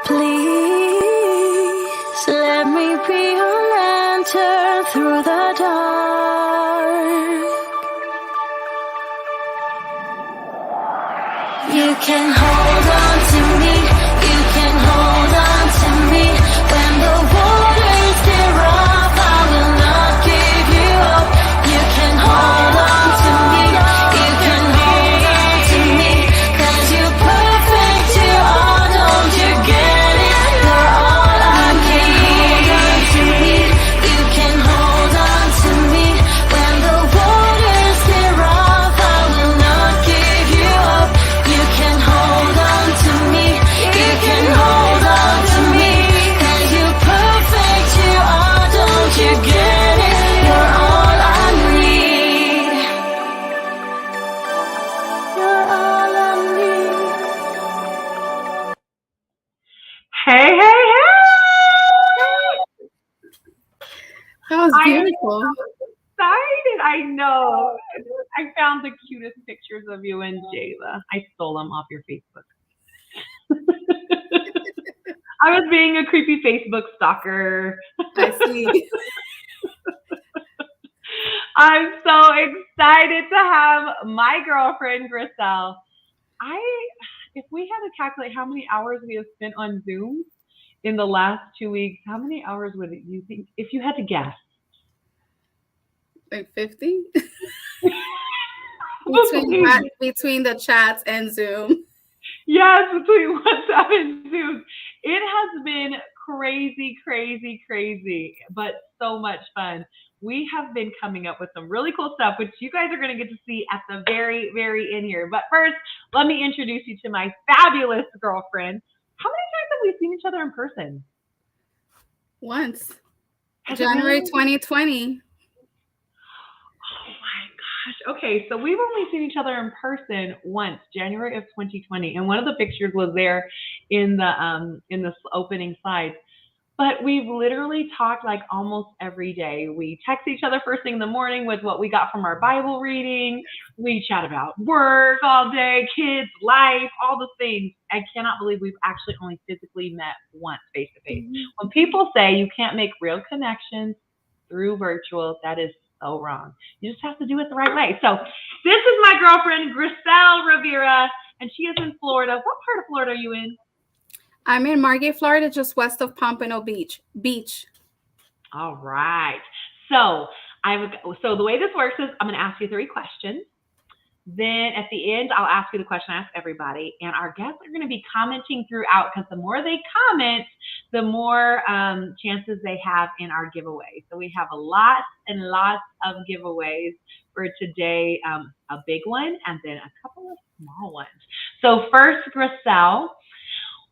Please let me be your lantern through the dark. You can hold on to me. You can hold on to me. When the waters get rough, I will not give you up. You can hold on to me. You can hold on to me. 'Cause you're perfect, you are, don't you get it? You're all I need. You can hold on to me. When the waters get rough, I will not give you up. You can hold on to me. You can hold on to me. 'Cause you're perfect, you are, don't you get it? You're all I need. You're all I need. Hey, hey, hey! That was I am beautiful. so excited. I know. I found the cutest pictures of you and Jayla. I stole them off your Facebook. I was being a creepy Facebook stalker. I see. I'm so excited to have my girlfriend, Griselle. If we had to calculate how many hours we have spent on Zoom in the last 2 weeks, how many hours would you think, if you had to guess? Like 50? Okay. between the chats and Zoom. Yes, between WhatsApp and Zoom. It has been crazy, crazy, crazy, but so much fun. We have been coming up with some really cool stuff, which you guys are going to get to see at the very, very end here. But first, let me introduce you to my fabulous girlfriend. How many times have we seen each other in person? Once. Has it January really? 2020. Oh my gosh. Okay, so we've only seen each other in person once, January of 2020, and one of the pictures was there in the opening slides. But we've literally talked like almost every day. We text each other first thing in the morning with what we got from our Bible reading. We chat about work all day, kids, life, all the things. I cannot believe we've actually only physically met once face to face. When people say you can't make real connections through virtual, that is so wrong. You just have to do it the right way. So this is my girlfriend, Griselle Rivera, and she is in Florida. What part of Florida are you in? I'm in Margate, Florida, just west of Pompano Beach. All right. So the way this works is I'm going to ask you 3 questions. Then at the end, I'll ask you the question I ask everybody. And our guests are going to be commenting throughout, because the more they comment, the more chances they have in our giveaway. So we have lots and lots of giveaways for today, a big one and then a couple of small ones. So first, Griselle,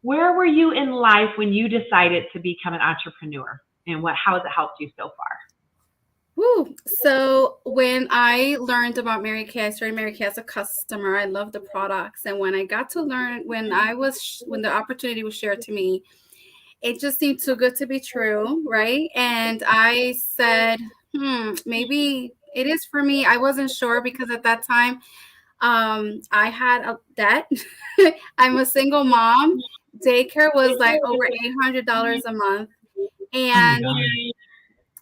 where were you in life when you decided to become an entrepreneur, and how has it helped you so far? Woo. So when I learned about Mary Kay, I started Mary Kay as a customer. I love the products. And when I got to learn, when the opportunity was shared to me, it just seemed too good to be true, right? And I said, maybe it is for me. I wasn't sure, because at that time, I had a debt. I'm a single mom. Daycare was like over $800 a month. And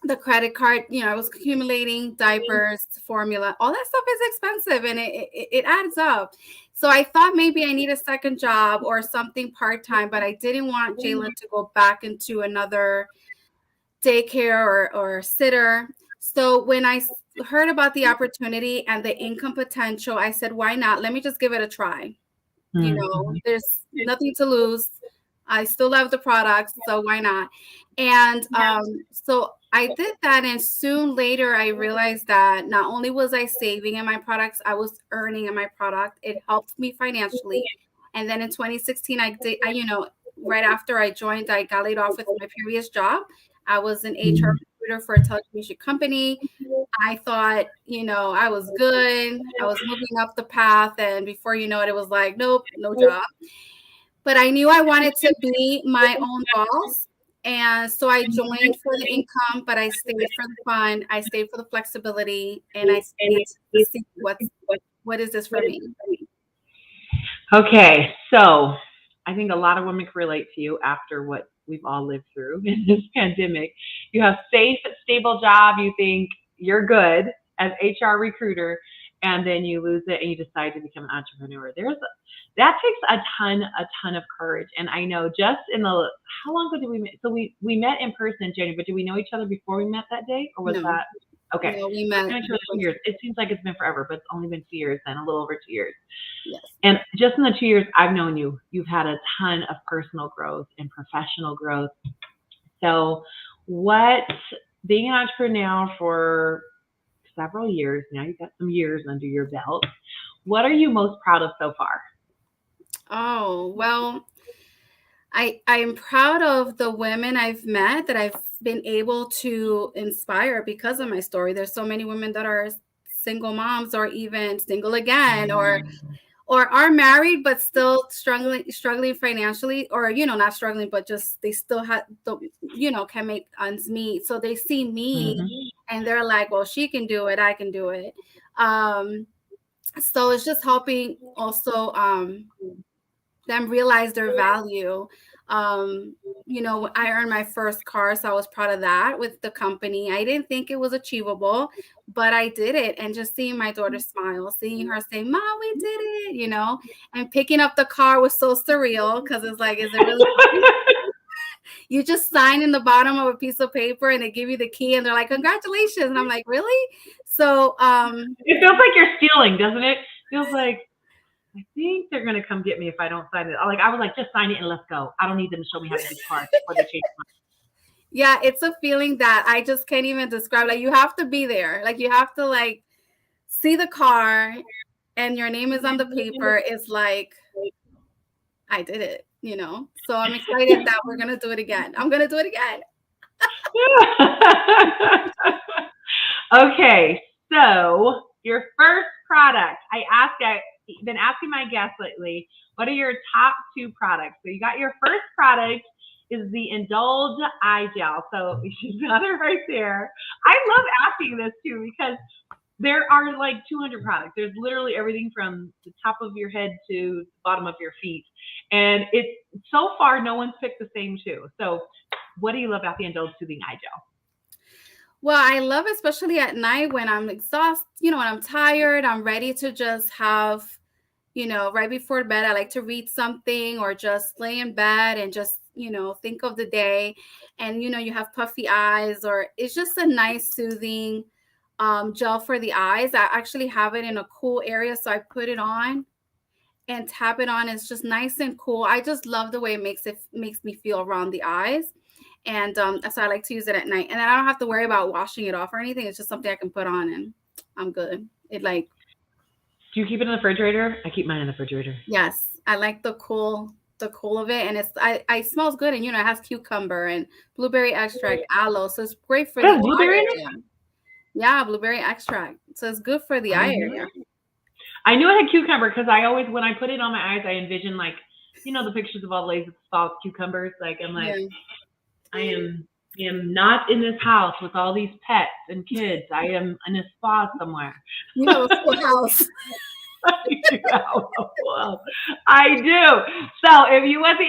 the credit card, I was accumulating diapers, formula, all that stuff is expensive, and it adds up. So I thought maybe I need a second job or something part-time, but I didn't want Jalen to go back into another daycare or sitter. So when I heard about the opportunity and the income potential, I said, why not? Let me just give it a try. There's nothing to lose. I still love the products, so why not? And so I did that, and soon later I realized that not only was I saving in my products, I was earning in my product. It helped me financially. And then in 2016, right after I joined, I got laid off with my previous job. I was an HR recruiter for a telecommunication company. I thought, I was good. I was moving up the path, and before you know it, it was like, nope, no job. But I knew I wanted to be my own boss. And so I joined for the income, but I stayed for the fun. I stayed for the flexibility, and I stayed to see what is this for me. Okay, so I think a lot of women can relate to you after what we've all lived through in this pandemic. You have safe, stable job. You think you're good as HR recruiter, and then you lose it and you decide to become an entrepreneur. That takes a ton of courage. And I know just how long ago did we meet? So we met in person in January, but did we know each other before we met that day, or was No. that okay? No, we met. 2 years. It seems like it's been forever, but it's only been 2 years then, a little over 2 years. Yes. And just in the 2 years I've known you, you've had a ton of personal growth and professional growth. So being an entrepreneur for several years now, you've got some years under your belt. What are you most proud of so far? Oh, well, I am proud of the women I've met that I've been able to inspire because of my story. There's so many women that are single moms or even single again, or are married but still struggling financially, or not struggling, but just they still have can make ends meet. So they see me and they're like, well, she can do it, I can do it. So it's just helping also them realize their value. I earned my first car, so I was proud of that with the company. I didn't think it was achievable, but I did it. And just seeing my daughter smile, seeing her say, "Mom, we did it," and picking up the car was so surreal because it's like, is it really? You just sign in the bottom of a piece of paper and they give you the key and they're like, "Congratulations." And I'm like, really? So it feels like you're stealing, doesn't it? Feels like, I think they're going to come get me if I don't sign it. I was like, just sign it and let's go. I don't need them to show me how to do the card before they change my mind. Yeah, it's a feeling that I just can't even describe. Like, you have to be there. Like, you have to see the car and your name is on the paper. It's like, I did it, So I'm excited that we're going to do it again. I'm going to do it again. Okay, so your first product. I've been asking my guests lately, what are your top 2 products? So you got your first product is the Indulge Eye Gel. So she's got it right there. I love asking this too because there are like 200 products. There's literally everything from the top of your head to the bottom of your feet. And it's so far, no one's picked the same 2. So what do you love about the Indulge Soothing Eye Gel? Well, I love, especially at night when I'm exhausted, when I'm tired, I'm ready to just have, right before bed, I like to read something or just lay in bed and just, think of the day. And, you have puffy eyes, or it's just a nice soothing gel for the eyes. I actually have it in a cool area. So I put it on and tap it on. It's just nice and cool. I just love the way it makes me feel around the eyes. And so I like to use it at night. And then I don't have to worry about washing it off or anything. It's just something I can put on and I'm good. Do you keep it in the refrigerator? I keep mine in the refrigerator. Yes. I like the cool of it. And it smells good. And, it has cucumber and blueberry extract, aloe. So it's great for the blueberry eye area. Yeah, blueberry extract. So it's good for the eye area. I knew it had cucumber because I always, when I put it on my eyes, I envision the pictures of all the ladies with salt cucumbers. I'm like, yeah. I am not in this house with all these pets and kids. I am in a spa somewhere. You have a full house. I do. So if you want the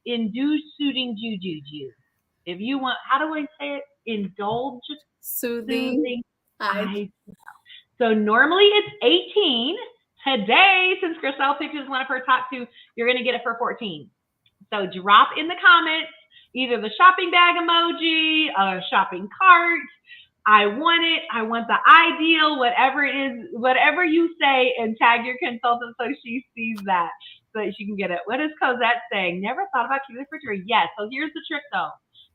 induce soothing juju, if you want, how do I say it? Indulge soothing. So normally it's 18. Today, since Chriselle picked as one of her top 2, you're going to get it for 14. So drop in the comments either the shopping bag emoji, a shopping cart. I want it. I want the ideal, whatever it is, whatever you say, and tag your consultant so she sees that, so that she can get it. What is Cosette saying? Never thought about keeping it in the refrigerator. Yes. So here's the trick, though.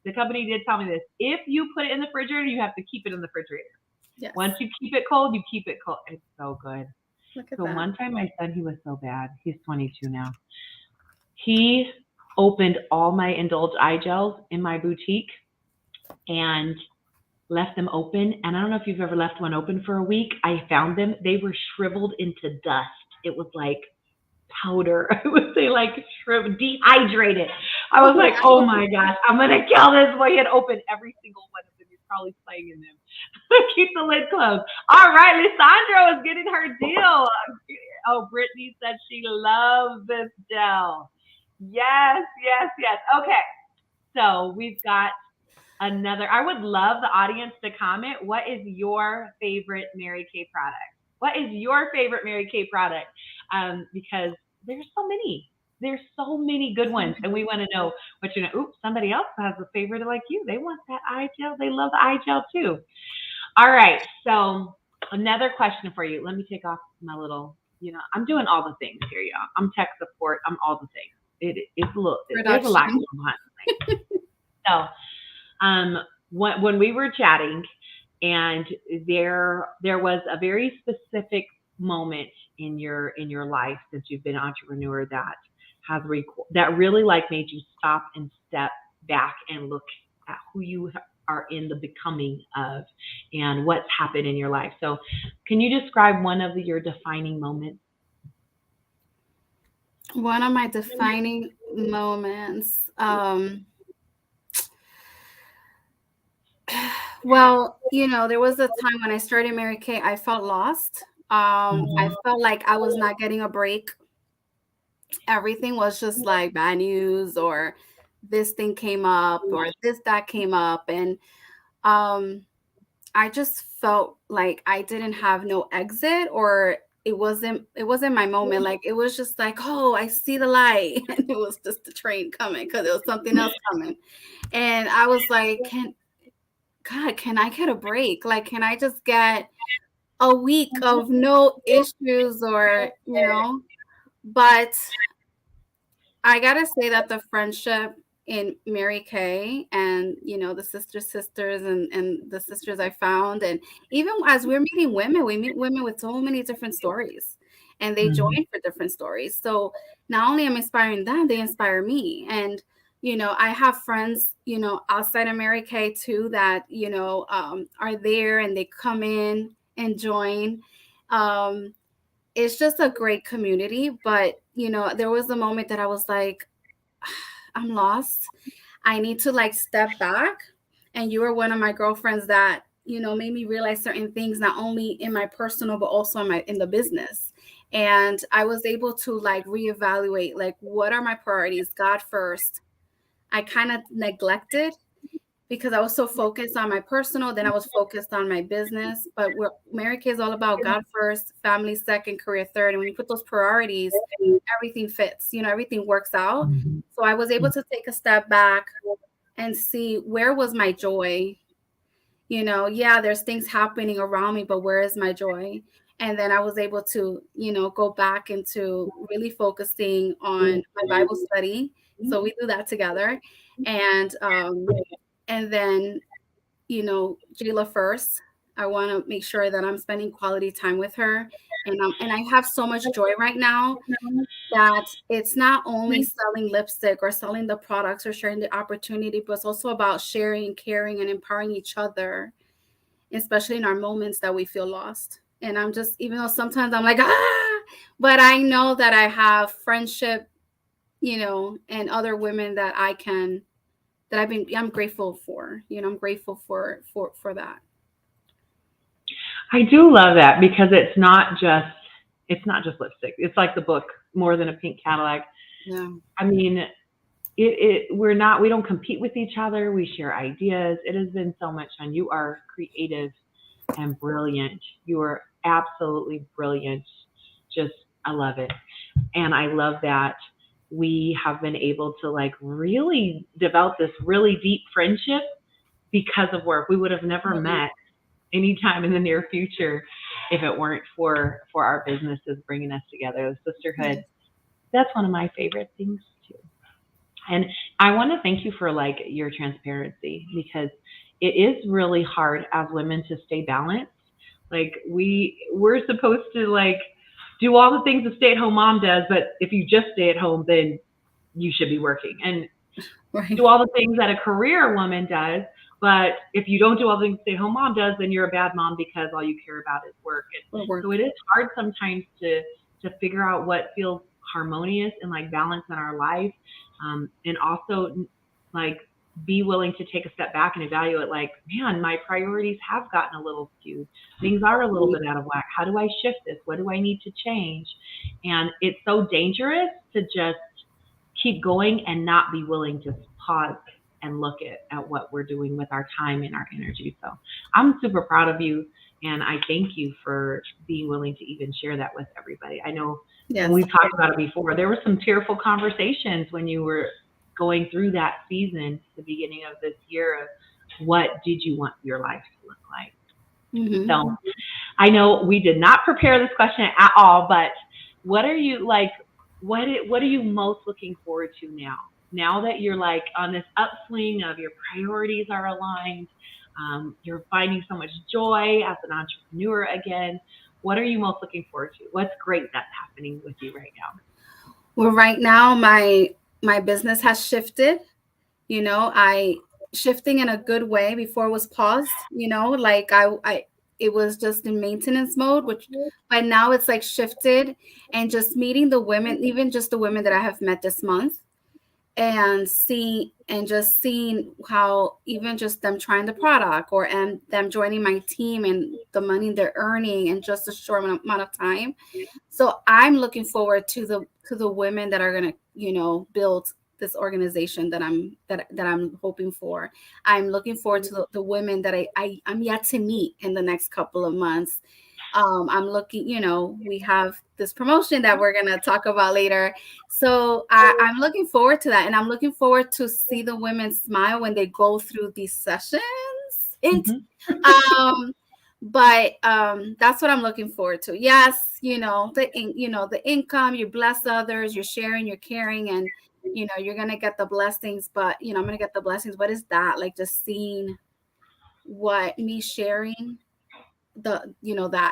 The company did tell me this. If you put it in the refrigerator, you have to keep it in the refrigerator. Yes. Once you keep it cold, you keep it cold. It's so good. Look at so that. One time my son, he was so bad. He's 22 now. He opened all my Indulge eye gels in my boutique and left them open. And I don't know if you've ever left one open for a week. I found them. They were shriveled into dust. It was like powder. I would say shriveled, dehydrated. I was like, oh my gosh, I'm going to kill this boy. He had opened every single one of them. He's probably playing in them. Keep the lid closed. All right, Lisandro is getting her deal. Oh, Brittany said she loves this gel. Yes, yes, yes. Okay. So we've got another. I would love the audience to comment. What is your favorite Mary Kay product? What is your favorite Mary Kay product? Because there's so many. There's so many good ones, and we want to know what you know. Oops, somebody else has a favorite like you. They want that eye gel. They love the eye gel too. All right. So another question for you. Let me take off my little. I'm doing all the things here, y'all. I'm tech support. I'm all the things. It's a little. There's a lot Production. going on. So when we were chatting, and there was a very specific moment in your life since you've been an entrepreneur that really like made you stop and step back and look at who you are in the becoming of and what's happened in your life. So can you describe one of your defining moments? One of my defining moments. Well, there was a time when I started Mary Kay, I felt lost. I felt like I was not getting a break. Everything was just like bad news, or this thing came up, or that came up. And I just felt like I didn't have no exit, or it wasn't my moment. Like it was just like, oh, I see the light. And it was just the train coming, because it was something else coming. And I was like, God, can I get a break? Like, can I just get a week of no issues, but I gotta say that the friendship in Mary Kay and the sisters and the sisters I found, and even as we're meeting women, we meet women with so many different stories, and they join for different stories. So not only am I inspiring them, they inspire me. And I have friends outside of Mary Kay too that are there, and they come in and join. It's just a great community. But there was a moment that I was like, I'm lost. I need to like step back. And you were one of my girlfriends that made me realize certain things, not only in my personal but also in the business. And I was able to like reevaluate, like, what are my priorities? God first. I kind of neglected, because I was so focused on my personal, then I was focused on my business. But Mary Kay is all about God first, family second, career third. And when you put those priorities, everything fits, everything works out. So I was able to take a step back and see, where was my joy? Yeah, there's things happening around me, but where is my joy? And then I was able to, go back into really focusing on my Bible study. So we do that together. And then, Jayla first. I want to make sure that I'm spending quality time with her. And I have so much joy right now that it's not only selling lipstick or selling the products or sharing the opportunity, but it's also about sharing, caring, and empowering each other, especially in our moments that we feel lost. And I'm just, even though sometimes I'm like, but I know that I have friendship, and other women that I'm grateful for. I'm grateful for that. I do love that, because it's not just lipstick. It's like the book, More Than a Pink Cadillac. Yeah. I mean, we don't compete with each other. We share ideas. It has been so much fun. You are creative and brilliant. You are absolutely brilliant. I love it. And I love that we have been able to like really develop this really deep friendship because of work. We would have never met anytime in the near future if it weren't for our businesses bringing us together. The sisterhood, that's one of my favorite things too. And I want to thank you for like your transparency, because it is really hard as women to stay balanced. Like we're supposed to like do all the things a stay-at-home mom does, but if you just stay at home, then you should be working, and do all the things that a career woman does. But if you don't do all the things a stay-at-home mom does, then you're a bad mom, because all you care about is work. And so it is hard sometimes to figure out what feels harmonious and like balance in our life, and also like be willing to take a step back and evaluate, like, man, my priorities have gotten a little skewed. Things are a little bit out of whack. How do I shift this? What do I need to change? And it's so dangerous to just keep going and not be willing to pause and look at what we're doing with our time and our energy. So I'm super proud of you. And I thank you for being willing to even share that with everybody. I know Yes. we've talked about it before. There were some tearful conversations when you were going through that season, the beginning of this year, of what did you want your life to look like? Mhm. So I know we did not prepare this question at all, but what are you like, what are you most looking forward to now? Now that you're like on this upswing of your priorities are aligned, you're finding so much joy as an entrepreneur again. What are you most looking forward to? What's great that's happening with you right now? Well, right now my business has shifted. I shifting in a good way. Before it was paused. Like I it was just in maintenance mode, but now it's like shifted, and just meeting the women, even just the women that I have met this month, and just seeing how even just them trying the product and them joining my team and the money they're earning in just a short amount of time. So I'm looking forward to the women that are gonna, build this organization that I'm hoping for. I'm looking forward to the women that I'm yet to meet in the next couple of months. I'm looking, we have this promotion that we're gonna talk about later. So I'm looking forward to that, and I'm looking forward to see the women smile when they go through these sessions. But that's what I'm looking forward to. Yes, the income, you bless others, you're sharing, you're caring, and you're gonna get the blessings. But I'm gonna get the blessings. What is that? Like, just seeing what me sharing that,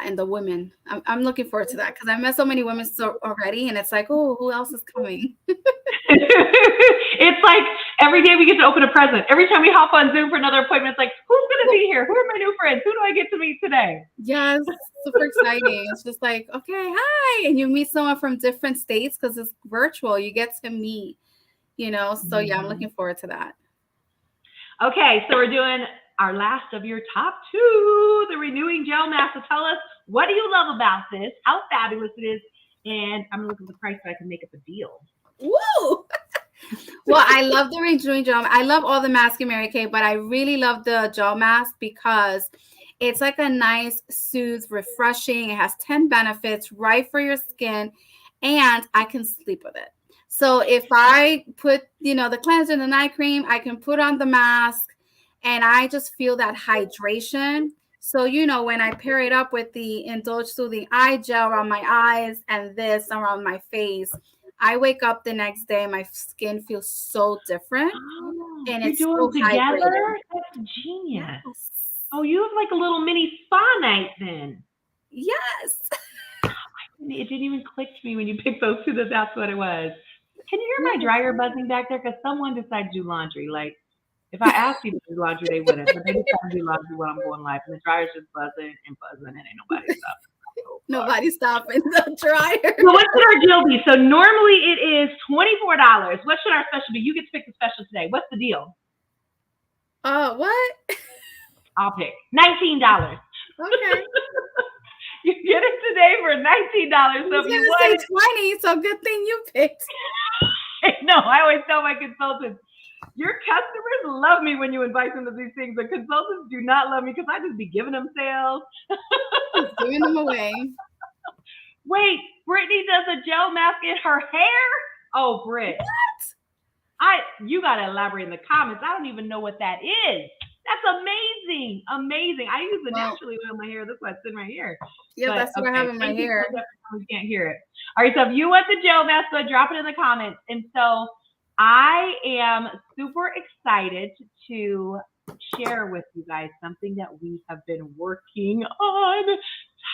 and the women. I'm looking forward to that, because I met so many women already, and it's like, oh, who else is coming? It's like every day we get to open a present. Every time we hop on Zoom for another appointment, it's like, who's going to be here? Who are my new friends? Who do I get to meet today? Yes, super exciting. It's just like, okay, hi. And you meet someone from different states because it's virtual. You get to meet, So yeah, I'm looking forward to that. Okay, so we're doing our last of your top two, the Renewing Gel Mask. So tell us, what do you love about this? How fabulous it is? And I'm looking at the price so I can make up a deal. Woo! Well, I love the Renewing Gel. I love all the masks in Mary Kay, but I really love the gel mask because it's like a nice, soothe, refreshing. It has 10 benefits, right for your skin, and I can sleep with it. So if I put, the cleanser and the night cream, I can put on the mask, and I just feel that hydration. So, when I pair it up with the Indulge Soothing Eye Gel around my eyes and this around my face, I wake up the next day, my skin feels so different. Oh, and you're it's doing so together? hydrated. That's genius. Yes. Oh, you have like a little mini spa night then. Yes. It didn't even click to me when you picked those two that that's what it was. Can you hear my dryer buzzing back there? Because someone decided to do laundry. Like, if I asked people to do laundry, they wouldn't. But they decided to do laundry while I'm going live. And the dryer's just buzzing and buzzing, and ain't nobody stopping. Nobody's stopping the dryer. So what should our deal be? So normally it is $24. What should our special be? You get to pick the special today. What's the deal? What? I'll pick $19. Okay. You get it today for $19. So if you want, say 20, so good thing you picked. no, I always tell my consultants, your customers love me when you invite them to these things. The consultants do not love me because I just be giving them sales. Just giving them away. Wait, Brittany does a gel mask in her hair? Oh, Britt. What? You got to elaborate in the comments. I don't even know what that is. That's amazing. Amazing. I use the naturally oil in my hair. That's why it's in right here. Yeah, that's what I have in my hair. You can't hear it. All right, so if you want the gel mask, go drop it in the comments. And so I am super excited to share with you guys something that we have been working on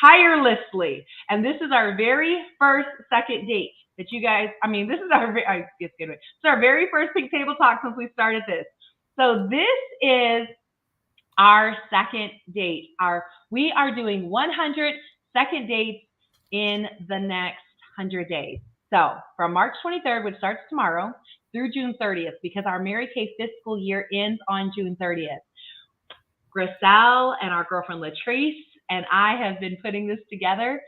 tirelessly. And this is our very first second date that you guys, this is our very first Pink Table Talk since we started this. So this is our second date. We are doing 100 second dates in the next 100 days. So from March 23rd, which starts tomorrow, through June 30th because our Mary Kay fiscal year ends on June 30th. Griselle and our girlfriend Latrice and I have been putting this together.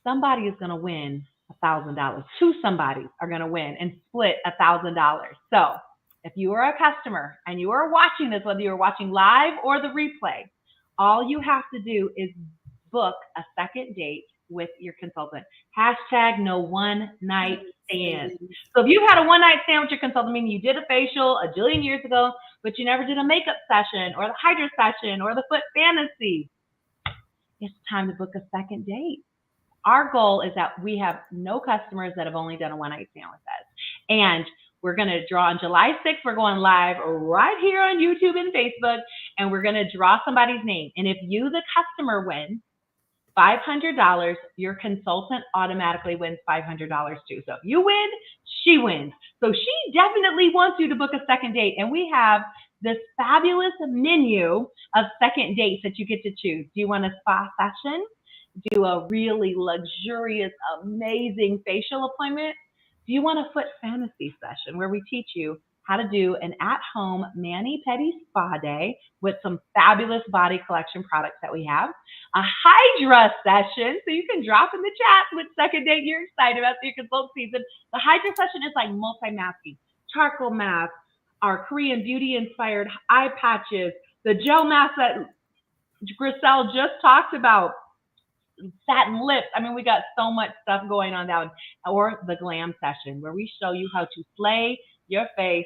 Somebody is going to win $1,000. Two somebodies are going to win and split $1,000. So if you are a customer and you are watching this, whether you're watching live or the replay, all you have to do is book a second date with your consultant. Hashtag no one night stand. So if you had a one night stand with your consultant, meaning you did a facial a jillion years ago, but you never did a makeup session or the hydra session or the foot fantasy, it's time to book a second date. Our goal is that we have no customers that have only done a one night stand with us. And we're going to draw on July 6th. We're going live right here on YouTube and Facebook, and we're going to draw somebody's name. And if you, the customer, win $500, your consultant automatically wins $500 too. So if you win, she wins. So she definitely wants you to book a second date. And we have this fabulous menu of second dates that you get to choose. Do you want a spa session? Do a really luxurious, amazing facial appointment? Do you want a foot fantasy session where we teach you how to do an at-home mani-pedi spa day with some fabulous body collection products that we have? A hydra session, so you can drop in the chat with second date you're excited about your consult season. The hydra session is like multi-masking, charcoal mask, our Korean beauty-inspired eye patches, the gel mask that Griselle just talked about, satin lips. I mean, we got so much stuff going on down. Or the glam session where we show you how to slay your face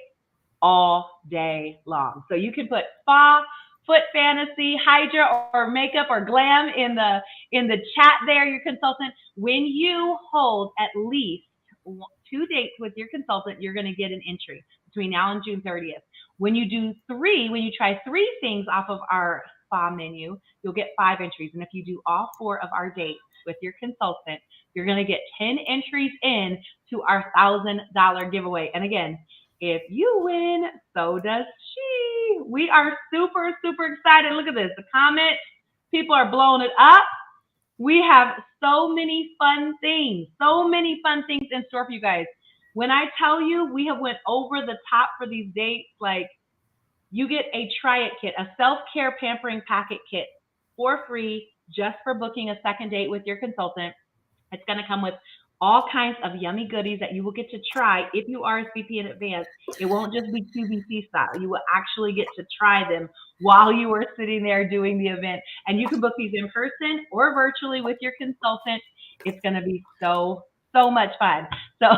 all day long. So you can put spa, foot fantasy, hydra, or makeup or glam in the chat there, your consultant. When you hold at least 2 dates with your consultant, you're going to get an entry between now and June 30th. When you try 3 things off of our spa menu, you'll get 5 entries. And if you do all 4 of our dates with your consultant, you're going to get 10 entries in to our $1,000 giveaway. And again, if you win, so does she. We are super, super excited. Look at this. The comments, people are blowing it up. We have so many fun things in store for you guys. When I tell you we have went over the top for these dates, like you get a try it kit, a self-care pampering packet kit for free just for booking a second date with your consultant. It's going to come with all kinds of yummy goodies that you will get to try if you RSVP in advance. It won't just be QVC style. You will actually get to try them while you are sitting there doing the event. And you can book these in person or virtually with your consultant. It's going to be so, so much fun. So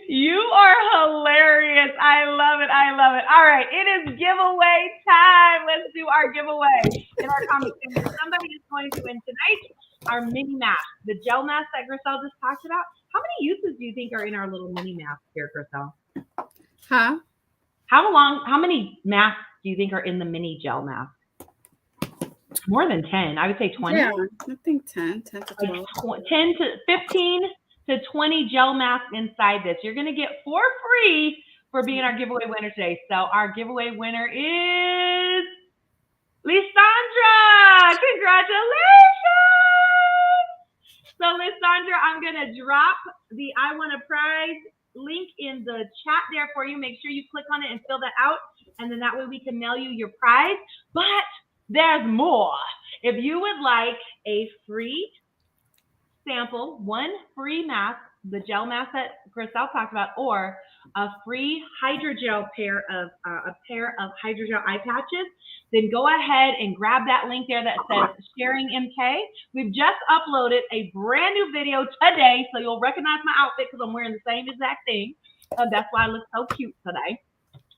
you are hilarious. I love it. I love it. All right. It is giveaway time. Let's do our giveaway in our comments. Somebody is going to win tonight our mini mask, the gel mask that Griselle just talked about. How many uses do you think are in our little mini mask here, Griselle? Huh? How many masks do you think are in the mini gel mask? More than 10. I would say 20. Yeah, I think 10 to 12. Like 10 to 15 to 20 gel masks inside this. You're going to get for free for being our giveaway winner today. So our giveaway winner is Lisandra. Congratulations. So Lisandra, I'm going to drop the I Want a Prize link in the chat there for you. Make sure you click on it and fill that out. And then that way we can mail you your prize. But there's more. If you would like a free sample, 1 free mask, the gel mask that Griselle talked about, or a free hydrogel pair of hydrogel eye patches, then go ahead and grab that link there that says Sharing MK. We've just uploaded a brand new video today, so you'll recognize my outfit because I'm wearing the same exact thing. That's why I look so cute today.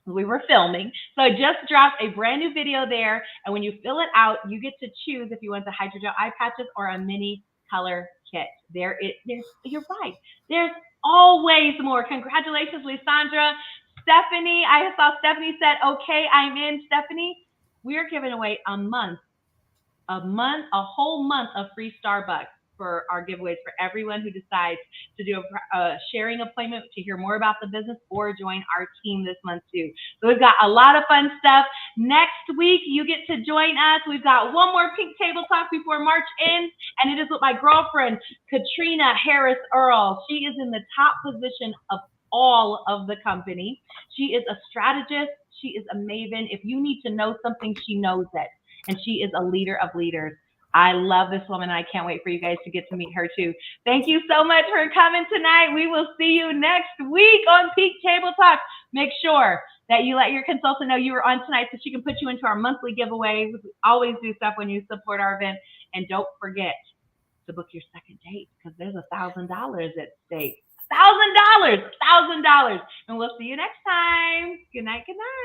We were filming. So I just dropped a brand new video there, and when you fill it out, you get to choose if you want the hydrogel eye patches or a mini color kit. You're right. There's always more. Congratulations, Lisandra. Stephanie, I saw Stephanie said, okay, I'm in. Stephanie, we're giving away a whole month of free Starbucks for our giveaways for everyone who decides to do a sharing appointment to hear more about the business or join our team this month too. So we've got a lot of fun stuff. Next week, you get to join us. We've got one more Pink Table Talk before March ends, and it is with my girlfriend, Katrina Harris Earl. She is in the top position of all of the company. She is a strategist. She is a maven. If you need to know something, she knows it. And she is a leader of leaders. I love this woman. I can't wait for you guys to get to meet her too. Thank you so much for coming tonight. We will see you next week on Peak Table Talk. Make sure that you let your consultant know you were on tonight so she can put you into our monthly giveaways. We always do stuff when you support our event. And don't forget to book your second date because there's $1,000 at stake. $1,000. And we'll see you next time. Good night. Good night.